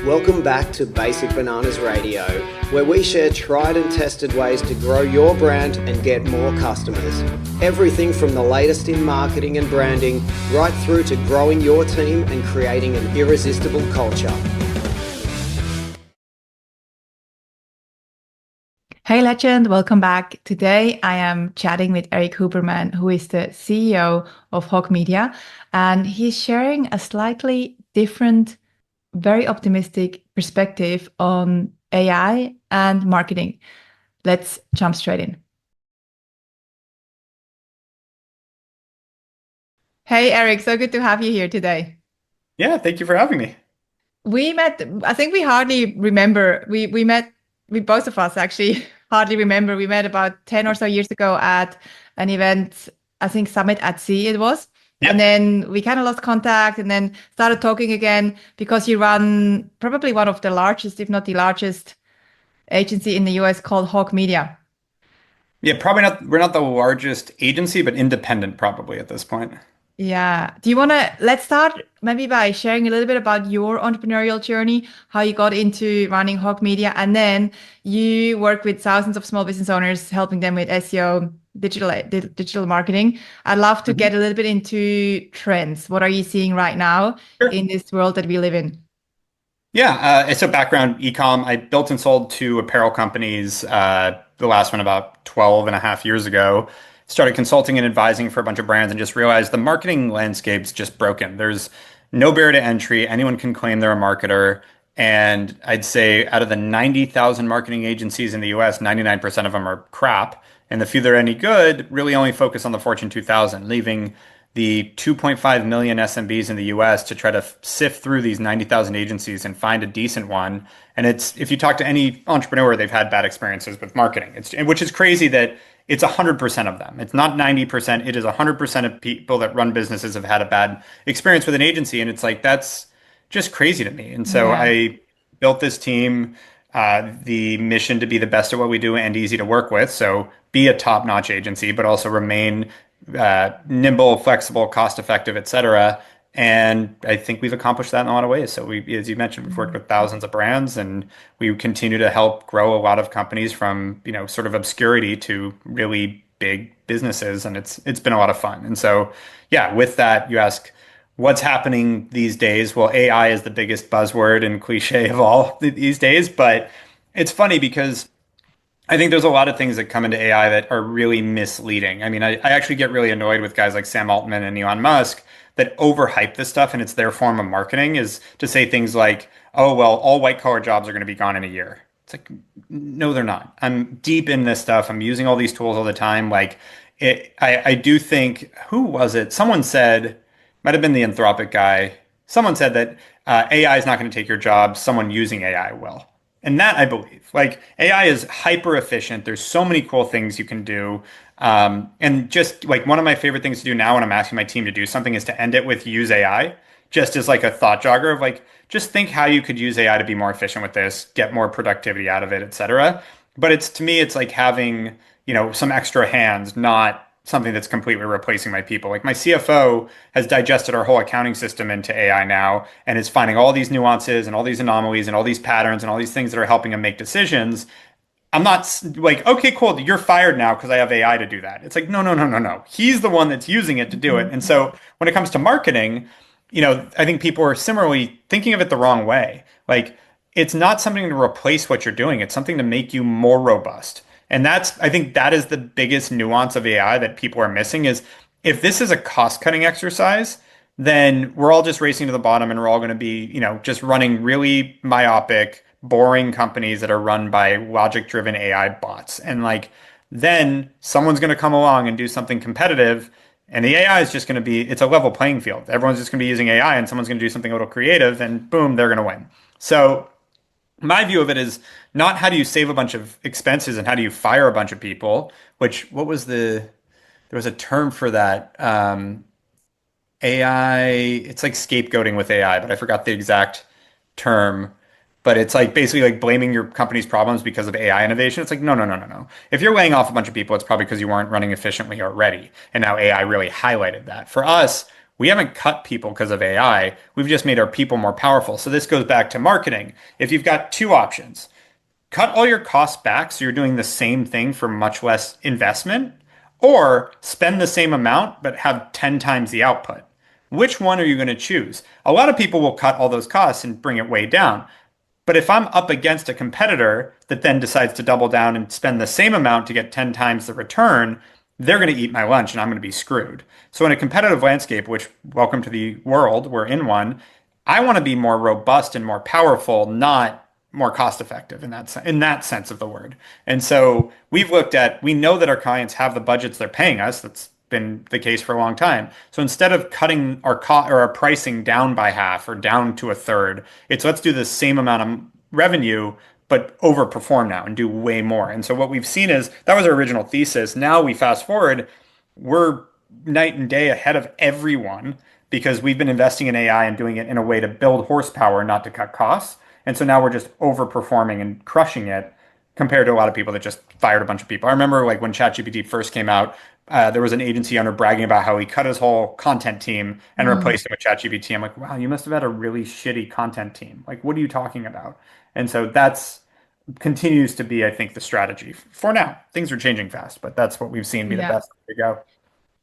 Welcome back to Basic Bananas Radio, where we share tried and tested ways to grow your brand and get more customers. Everything from the latest in marketing and branding, right through to growing your team and creating an irresistible culture. Hey legend, welcome back. Today I am chatting with Erik Huberman, who is the CEO of Hawke Media, and he's sharing a slightly different, very optimistic perspective on AI and marketing. Let's jump straight in. Hey Erik, so good to have you here today. Yeah, thank you for having me. We met, I think we hardly remember, we met, we both of us actually hardly remember. We met about 10 or so years ago at an event, I think Summit at Sea it was. And Yep. then we kind of lost contact and then started talking again because you run probably one of the largest, if not the largest agency in the US called Hawke Media. Yeah, probably not. We're not the largest agency, but independent probably at this point. Yeah. Do you want to, let's start maybe by sharing a little bit about your entrepreneurial journey, how you got into running Hawke Media, and then you work with thousands of small business owners, helping them with SEO, digital marketing. I'd love to Mhm. get a little bit into trends. What are you seeing right now Sure. in this world that we live in? Yeah, so background ecom. I built and sold two apparel companies, the last one about 12 and a half years ago. Started consulting and advising for a bunch of brands and just realized the marketing landscape's just broken. There's no barrier to entry. Anyone can claim they're a marketer. And I'd say out of the 90,000 marketing agencies in the US, 99% of them are crap. And the few that are any good really only focus on the Fortune 2000, leaving the 2.5 million SMBs in the US to try to sift through these 90,000 agencies and find a decent one. And it's if you talk to any entrepreneur, they've had bad experiences with marketing. Which is crazy that it's 100% of them. It's not 90%. It is 100% of people that run businesses have had a bad experience with an agency. And it's like, that's just crazy to me. And so Yeah. I built this team, the mission to be the best at what we do and easy to work with. So be a top-notch agency, but also remain nimble, flexible, cost effective, et cetera. And I think we've accomplished that in a lot of ways. So we, as you mentioned, we've worked with thousands of brands and we continue to help grow a lot of companies from, sort of obscurity to really big businesses. And it's been a lot of fun. And so, yeah, with that, you ask, what's happening these days? Well, AI is the biggest buzzword and cliche of all these days, but it's funny because I think there's a lot of things that come into AI that are really misleading. I mean, I actually get really annoyed with guys like Sam Altman and Elon Musk that overhype this stuff and it's their form of marketing is to say things like, oh, well, all white collar jobs are going to be gone in a year. It's like, no, they're not. I'm deep in this stuff. I'm using all these tools all the time. I do think, who was it? Someone said, might have been the Anthropic guy. Someone said that AI is not going to take your job. Someone using AI will. And that I believe. Like AI is hyper efficient. There's so many cool things you can do. And just like one of my favorite things to do now when I'm asking my team to do something is to end it with use AI, just as like a thought jogger of like, just think how you could use AI to be more efficient with this, get more productivity out of it, et cetera. But it's to me, it's like having, some extra hands, not something that's completely replacing my people. Like my CFO has digested our whole accounting system into AI now and is finding all these nuances and all these anomalies and all these patterns and all these things that are helping him make decisions. I'm not like, okay, cool, you're fired now because I have AI to do that. It's like, no, no, no, no, no. He's the one that's using it to do it. And so when it comes to marketing, I think people are similarly thinking of it the wrong way. Like, it's not something to replace what you're doing, it's something to make you more robust. And I think that is the biggest nuance of AI that people are missing is if this is a cost-cutting exercise, then we're all just racing to the bottom and we're all going to be, just running really myopic, boring companies that are run by logic-driven AI bots. And like, then someone's going to come along and do something competitive. And the AI is just going to be, it's a level playing field. Everyone's just going to be using AI and someone's going to do something a little creative and boom, they're going to win. So my view of it is not how do you save a bunch of expenses and how do you fire a bunch of people, which what was there was a term for that. AI, it's like scapegoating with AI, but I forgot the exact term. But it's like basically like blaming your company's problems because of AI innovation. It's like, no, no, no, no, no. If you're laying off a bunch of people, it's probably because you weren't running efficiently already. And now AI really highlighted that. For us, We haven't cut people because of AI. We've just made our people more powerful. So this goes back to marketing. If you've got two options, cut all your costs back so you're doing the same thing for much less investment, or spend the same amount but have 10 times the output. Which one are you going to choose? A lot of people will cut all those costs and bring it way down. But if I'm up against a competitor that then decides to double down and spend the same amount to get 10 times the return, they're going to eat my lunch and I'm going to be screwed. So in a competitive landscape, which welcome to the world, we're in one, I want to be more robust and more powerful, not more cost effective in that sense of the word. And so we know that our clients have the budgets they're paying us. That's been the case for a long time. So instead of cutting our pricing down by half or down to a third, it's let's do the same amount of revenue but overperform now and do way more. And so what we've seen is that was our original thesis. Now we fast forward, we're night and day ahead of everyone because we've been investing in AI and doing it in a way to build horsepower, not to cut costs. And so now we're just overperforming and crushing it compared to a lot of people that just fired a bunch of people. I remember like when ChatGPT first came out, there was an agency owner bragging about how he cut his whole content team and replaced it with ChatGPT. I'm like, wow, you must have had a really shitty content team. Like, what are you talking about? And so that's continues to be, I think, the strategy for now. Things are changing fast, but that's what we've seen be the Yeah. best way to go.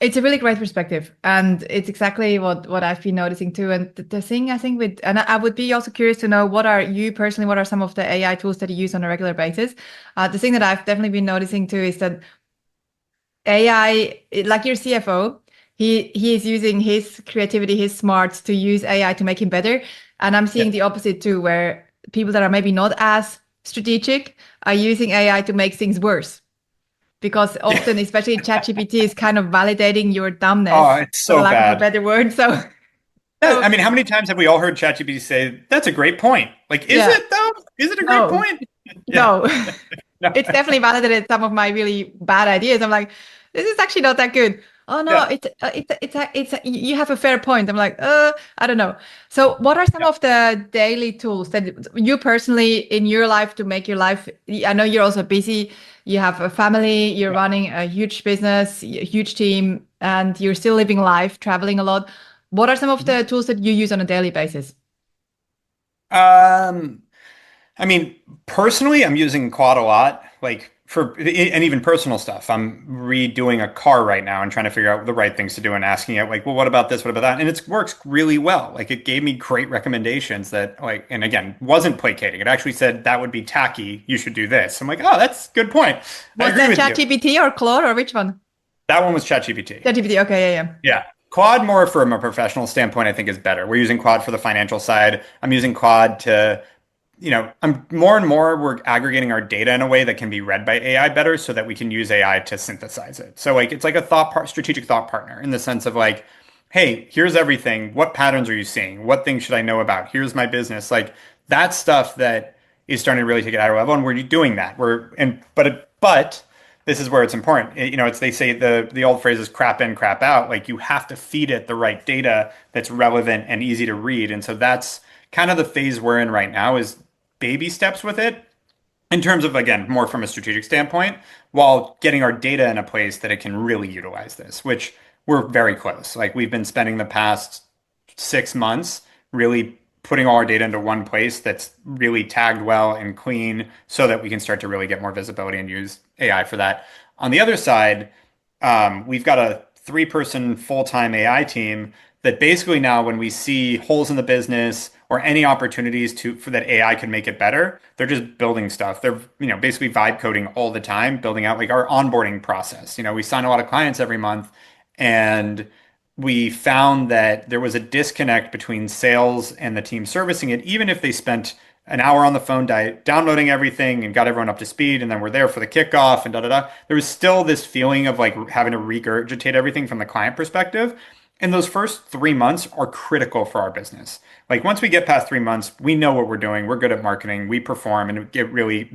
It's a really great perspective, and it's exactly what I've been noticing too. And the thing I think with, and I would be also curious to know what are some of the AI tools that you use on a regular basis? The thing that I've definitely been noticing too is that AI, like your CFO, he is using his creativity, his smarts to use AI to make him better. And I'm seeing Yeah. the opposite too, where people that are maybe not as strategic are using AI to make things worse. Because often, especially ChatGPT, is kind of validating your dumbness, Oh, it's for the so lack of a bad. better word. So, Yeah, so I mean, how many times have we all heard ChatGPT say, "That's a great point"? Like, is yeah, it though? Is it a great no, point? Yeah. no. No. It's definitely validated some of my really bad ideas. I'm like, this is actually not that good. Oh no, Yeah. you have a fair point. I'm like, I don't know. So what are some Yeah. of the daily tools that you personally in your life to make your life? I know you're also busy. You have a family, you're Yeah. running a huge business, a huge team, and you're still living life, traveling a lot. What are some of the tools that you use on a daily basis? Um, I mean, personally, I'm using Quad a lot, like and even personal stuff. I'm redoing a car right now and trying to figure out the right things to do and asking it, like, well, what about this? What about that? And it works really well. Like, it gave me great recommendations that, like, and again, wasn't placating. It actually said that would be tacky. You should do this. I'm like, oh, that's a good point. I Was agree that with you. ChatGPT or Claude or which one? That one was ChatGPT. ChatGPT. Okay, yeah, Yeah. Quad more from a professional standpoint, I think is better. We're using Quad for the financial side. I'm using Quad to I'm more and more we're aggregating our data in a way that can be read by AI better so that we can use AI to synthesize it. So like it's like a strategic thought partner in the sense of like, hey, here's everything. What patterns are you seeing? What things should I know about? Here's my business. Like that stuff that is starting to really take it out of level, and we're doing that. But this is where it's important. It's they say the old phrase is crap in, crap out. Like you have to feed it the right data that's relevant and easy to read. And so that's kind of the phase we're in right now is baby steps with it in terms of, again, more from a strategic standpoint, while getting our data in a place that it can really utilize this, which we're very close. Like we've been spending the past 6 months really putting all our data into one place that's really tagged well and clean so that we can start to really get more visibility and use AI for that. On the other side, we've got a 3-person full-time AI team that basically now when we see holes in the business or any opportunities for that AI can make it better, they're just building stuff. They're, basically vibe coding all the time, building out like our onboarding process. We sign a lot of clients every month and we found that there was a disconnect between sales and the team servicing it, even if they spent an hour on the phone downloading everything and got everyone up to speed, and then we're there for the kickoff and da da da. There was still this feeling of like having to regurgitate everything from the client perspective. And those first 3 months are critical for our business. Like once we get past 3 months, we know what we're doing. We're good at marketing. We perform, and get really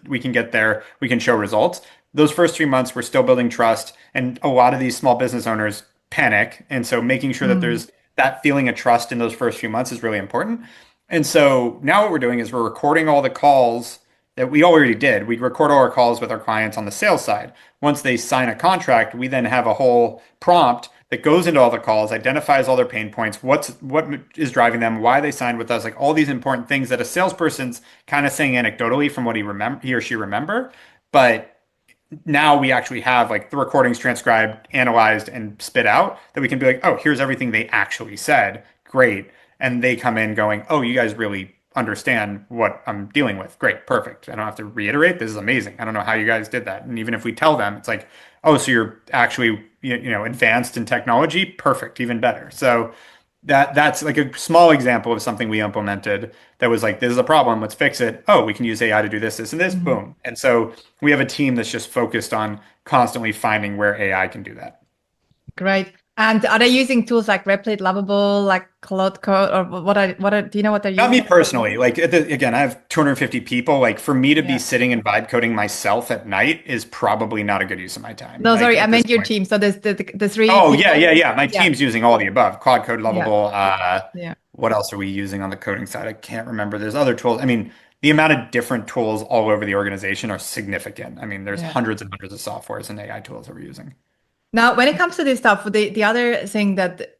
we can get there, we can show results. Those first 3 months, we're still building trust, and a lot of these small business owners panic. And so making sure that Mm. there's that feeling of trust in those first few months is really important. And so now what we're doing is we're recording all the calls that we already did. We record all our calls with our clients on the sales side. Once they sign a contract, we then have a whole prompt that goes into all the calls, identifies all their pain points, what is driving them, why they signed with us, like all these important things that a salesperson's kind of saying anecdotally from what he or she remember. But now we actually have like the recordings transcribed, analyzed, and spit out that we can be like, oh, here's everything they actually said. Great. And they come in going, oh, you guys really understand what I'm dealing with. Great, perfect. I don't have to reiterate. This is amazing. I don't know how you guys did that. And even if we tell them, it's like, oh, so you're actually, advanced in technology. Perfect, even better. So that's like a small example of something we implemented that was like, this is a problem, let's fix it. Oh, we can use AI to do this, this, and this, Mhm. boom. And so we have a team that's just focused on constantly finding where AI can do that. Great. And are they using tools like Replit, Lovable, like Cloud Code, or do you know what they're Not me using? personally. Like again, I have 250 people. Like for me to be Yeah. sitting and vibe coding myself at night is probably not a good use of my time. No, Like sorry, I at this meant your point. team. So there's the three Oh yeah, people. yeah, yeah. My Yeah. team's using all the above. Cloud Code, Yeah. Lovable. Yeah. What else are we using on the coding side? I can't remember. There's other tools. I mean, the amount of different tools all over the organization are significant. I mean, there's Yeah. hundreds and hundreds of softwares and AI tools that we're using. Now, when it comes to this stuff, the other thing that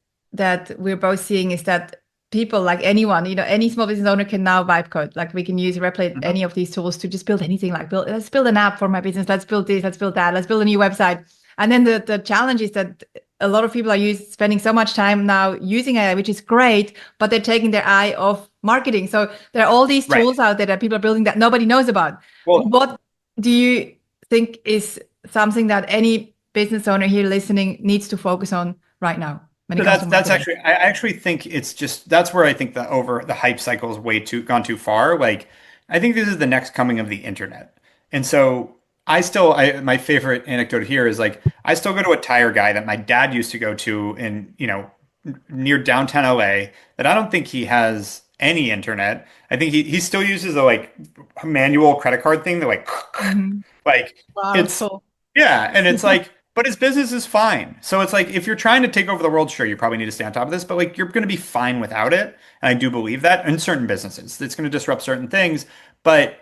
we're both seeing is that people, like anyone, any small business owner can now vibe code. Like we can use Replit, Mhm. any of these tools to just build anything. Like let's build an app for my business. Let's build this. Let's build that. Let's build a new website. And then the challenge is that a lot of people are spending so much time now using AI, which is great, but they're taking their eye off marketing. So there are all these Right. tools out there that people are building that nobody knows about. Well, What do you think is something that any business owner here listening needs to focus on right now when it so comes to that's marketing? actually I actually think it's just that's where I think the hype cycle is way too gone too far. Like I think this is the next coming of the internet. And so my favorite anecdote here is like I still go to a tire guy that my dad used to go to in, near downtown LA that I don't think he has any internet. I think he still uses a like manual credit card thing that like Mhm. like Wow, it's cool. yeah, and it's like, but his business is fine. So it's like, if you're trying to take over the world, sure, you probably need to stay on top of this, but like, you're going to be fine without it. And I do believe that in certain businesses, it's going to disrupt certain things. But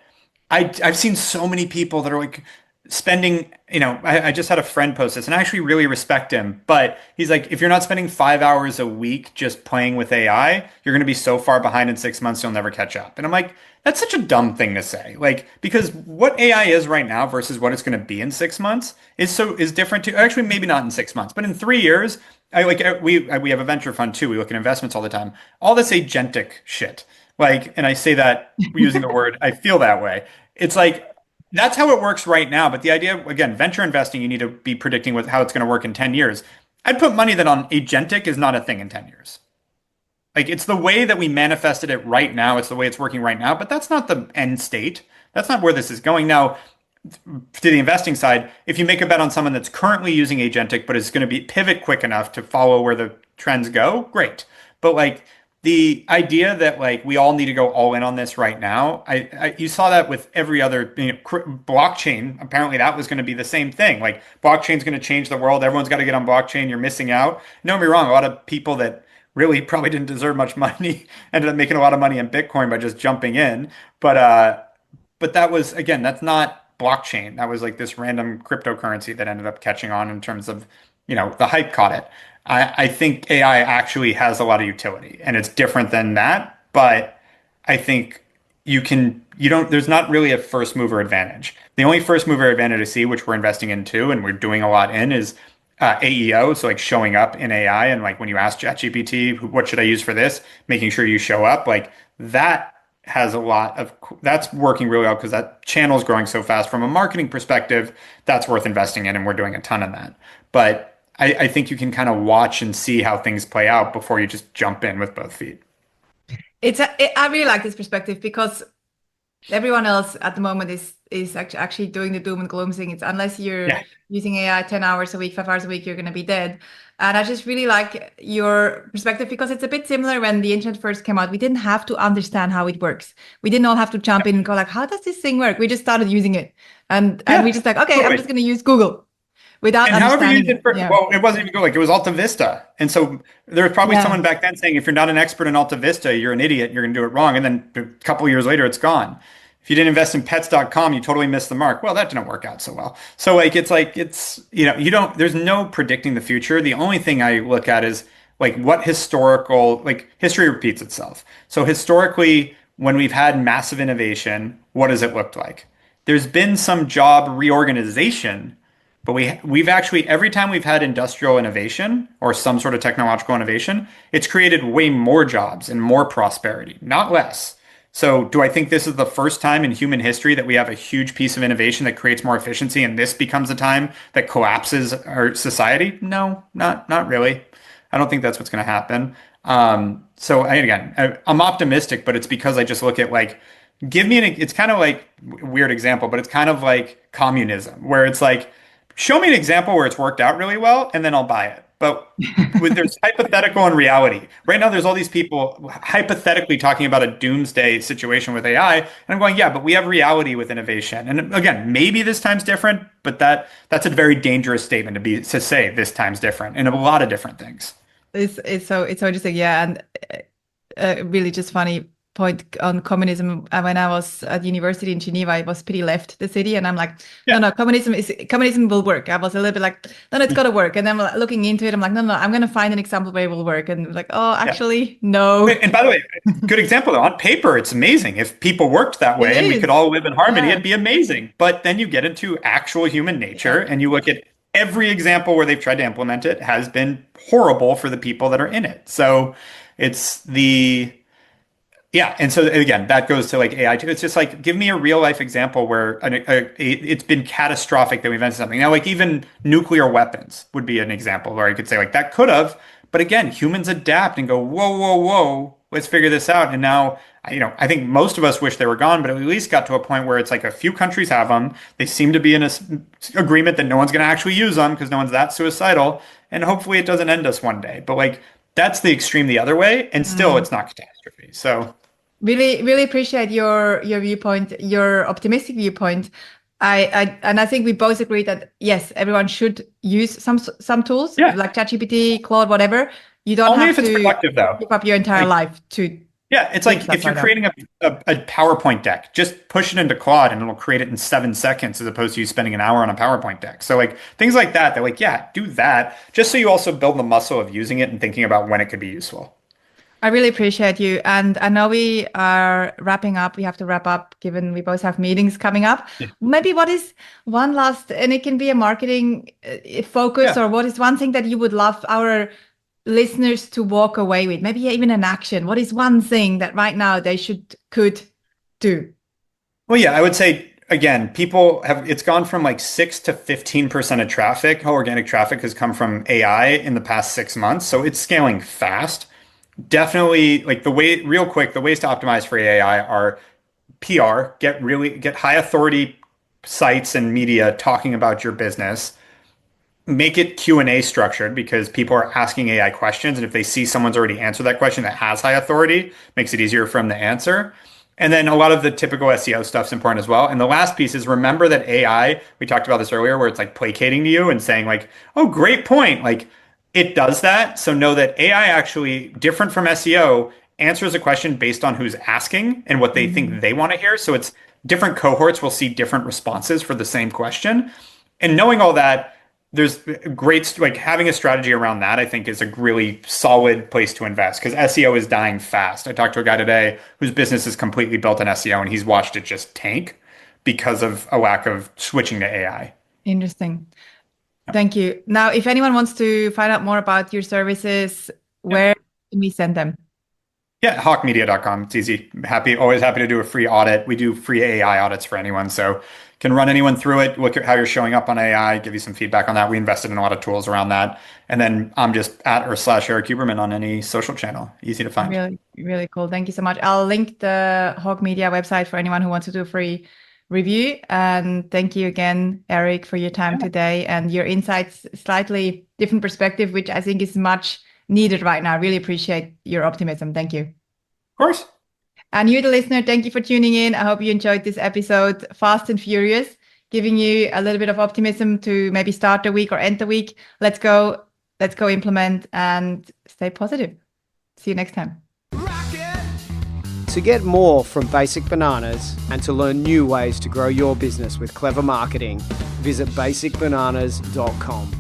I've seen so many people that are like spending, I just had a friend post this and I actually really respect him. But he's like, if you're not spending 5 hours a week just playing with AI, you're going to be so far behind in 6 months, you'll never catch up. And I'm like, that's such a dumb thing to say. Like, because what AI is right now versus what it's going to be in 6 months is different too. Actually, maybe not in 6 months, but in 3 years, we have a venture fund too. We look at investments all the time. All this agentic shit. Like, and I say that using the word, I feel that way. It's like that's how it works right now. But the idea, again, venture investing, you need to be predicting how it's going to work in 10 years. I'd put money that on agentic is not a thing in 10 years. Like it's the way that we manifested it right now. It's the way it's working right now, but that's not the end state. That's not where this is going. Now, to the investing side, if you make a bet on someone that's currently using agentic but is going to be pivot quick enough to follow where the trends go, great. But like the idea that like we all need to go all in on this right now, you saw that with every other blockchain. Apparently, that was going to be the same thing. Like blockchain's going to change the world. Everyone's got to get on blockchain. You're missing out. Don't get me wrong. A lot of people that really probably didn't deserve much money ended up making a lot of money in Bitcoin by just jumping in. But that was again, that's not blockchain. That was like this random cryptocurrency that ended up catching on in terms of, the hype caught it. I think AI actually has a lot of utility and it's different than that, but I think there's not really a first mover advantage. The only first mover advantage I see, which we're investing in too, and we're doing a lot in, is AEO. So like showing up in AI and like when you ask ChatGPT, what should I use for this? Making sure you show up like that has a lot of that's working really well because that channel is growing so fast from a marketing perspective. That's worth investing in, and we're doing a ton of that. But I think you can kind of watch and see how things play out before you just jump in with both feet. I really like this perspective because everyone else at the moment is actually doing the doom and gloom thing. It's unless you're Yeah. using AI 10 hours a week, 5 hours a week, you're going to be dead. And I just really like your perspective because it's a bit similar when the internet first came out. We didn't have to understand how it works. We didn't all have to jump in and go like, how does this thing work? We just started using it. And we just like, okay, I'm Totally. just going to use Google without And however you understanding use it it. for, Yeah. well, it wasn't even Google, like it was Alta Vista. And so there was probably Yeah. someone back then saying, if you're not an expert in Alta Vista, you're an idiot, you're going to do it wrong. And then a couple of years later, it's gone. if you didn't invest in pets.com, you totally missed the mark. Well, that didn't work out so well. So like you don't, there's no predicting the future. The only thing I look at is like what historical, like history repeats itself. So historically, when we've had massive innovation, what does it look like? There's been some job reorganization, but we've actually every time we've had industrial innovation or some sort of technological innovation, it's created way more jobs and more prosperity, not less. So do I think this is the first time in human history that we have a huge piece of innovation that creates more efficiency and this becomes a time that collapses our society? No, not really. I don't think that's what's going to happen. I'm optimistic, but it's because I just look at like, it's kind of like weird example, but it's kind of like communism, where it's like, show me an example where it's worked out really well, and then I'll buy it. But there's hypothetical and reality. Right now, there's all these people hypothetically talking about a doomsday situation with AI, and I'm going, yeah, but we have reality with innovation. And again, maybe this time's different, but that's a very dangerous statement to say this time's different in a lot of different things. It's so interesting, yeah, and really just funny point on communism. When I was at university in Geneva, I was pretty left the city, and I'm like, no, communism will work. I was a little bit like, no, it's got to work. And then looking into it, I'm like, no, I'm going to find an example where it will work. And like, oh, actually, no. And by the way, good example though, on paper, it's amazing. If people worked that way and we could all live in harmony, it'd be amazing. But then you get into actual human nature and you look at every example where they've tried to implement it has been horrible for the people that are in it. So it's and so again, that goes to like AI too. It's just like, give me a real life example where it's been catastrophic that we invented something. Now, like even nuclear weapons would be an example where I could say like that could have, but again, humans adapt and go, whoa, let's figure this out. And now, I think most of us wish they were gone, but at least got to a point where it's like a few countries have them. They seem to be in a agreement that no one's going to actually use them because no one's that suicidal. And hopefully it doesn't end us one day. But like, that's the extreme the other way. And still it's not catastrophe. So really, really appreciate your viewpoint, your optimistic viewpoint. I think we both agree that yes, everyone should use some tools like ChatGPT, Claude, whatever. You don't only have if it's productive though. Give up your entire life to. Yeah, it's like if you're creating a PowerPoint deck, just push it into Claude and it'll create it in 7 seconds as opposed to you spending an hour on a PowerPoint deck. So like things like that, they're like, yeah, do that just so you also build the muscle of using it and thinking about when it could be useful. I really appreciate you. And I know we are wrapping up. We have to wrap up given we both have meetings coming up. Yeah. Maybe what is one last, and it can be a marketing focus, or what is one thing that you would love our listeners to walk away with? Maybe even an action. What is one thing that right now they could do? Well, yeah, I would say, again, it's gone from like 6 to 15% of traffic. Organic traffic has come from AI in the past 6 months. So it's scaling fast. Definitely, like real quick, the ways to optimize for AI are PR, get high authority sites and media talking about your business. Make it Q&A structured because people are asking AI questions. And if they see someone's already answered that question that has high authority, makes it easier for them to answer. And then a lot of the typical SEO stuff's important as well. And the last piece is remember that AI, we talked about this earlier, where it's like placating to you and saying like, oh, great point. Like it does that. So know that AI actually, different from SEO, answers a question based on who's asking and what they think they want to hear. So it's different cohorts will see different responses for the same question. And knowing all that, there's great, like having a strategy around that, I think is a really solid place to invest because SEO is dying fast. I talked to a guy today whose business is completely built on SEO and he's watched it just tank because of a lack of switching to AI. Interesting. Thank you. Now, if anyone wants to find out more about your services, where can we send them? Yeah, hawkemedia.com. It's easy. Always happy to do a free audit. We do free AI audits for anyone. So can run anyone through it, look at how you're showing up on AI, give you some feedback on that. We invested in a lot of tools around that. And then I'm just @Erik Huberman on any social channel. Easy to find. Really, really cool. Thank you so much. I'll link the Hawke Media website for anyone who wants to do a free review. And thank you again, Erik, for your time today and your insights, slightly different perspective, which I think is much needed right now. I really appreciate your optimism. Thank you. Of course. And you, the listener, thank you for tuning in. I hope you enjoyed this episode, fast and furious, giving you a little bit of optimism to maybe start the week or end the week. Let's go implement and stay positive. See you next time. To get more from Basic Bananas and to learn new ways to grow your business with clever marketing, visit basicbananas.com.